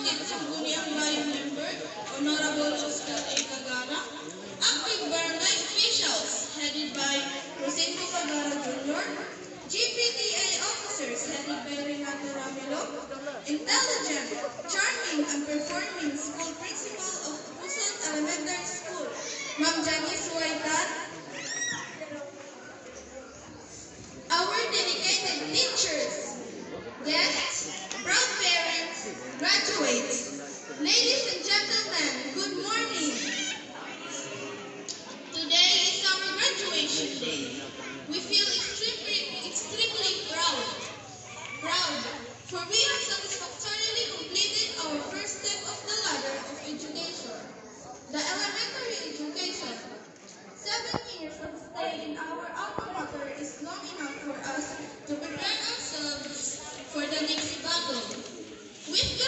Executive Sangguniang Bayan Member, Honorable Oscar A. Cagara, active barangay officials headed by Rosendo Cagara Jr., GPTA officers headed by Renato Ramiro, intelligent, charming, and performing school principal of Pusat Elementary School, Ma'am Janice Huaytat, our dedicated teachers, guests, proud parents, graduates, ladies and gentlemen, good morning. Today is our graduation day. We feel extremely proud, for we have satisfactorily completed our first step of the ladder of education, the elementary education. 7 years of stay in our alma mater is long enough for us to prepare ourselves for the next battle. We've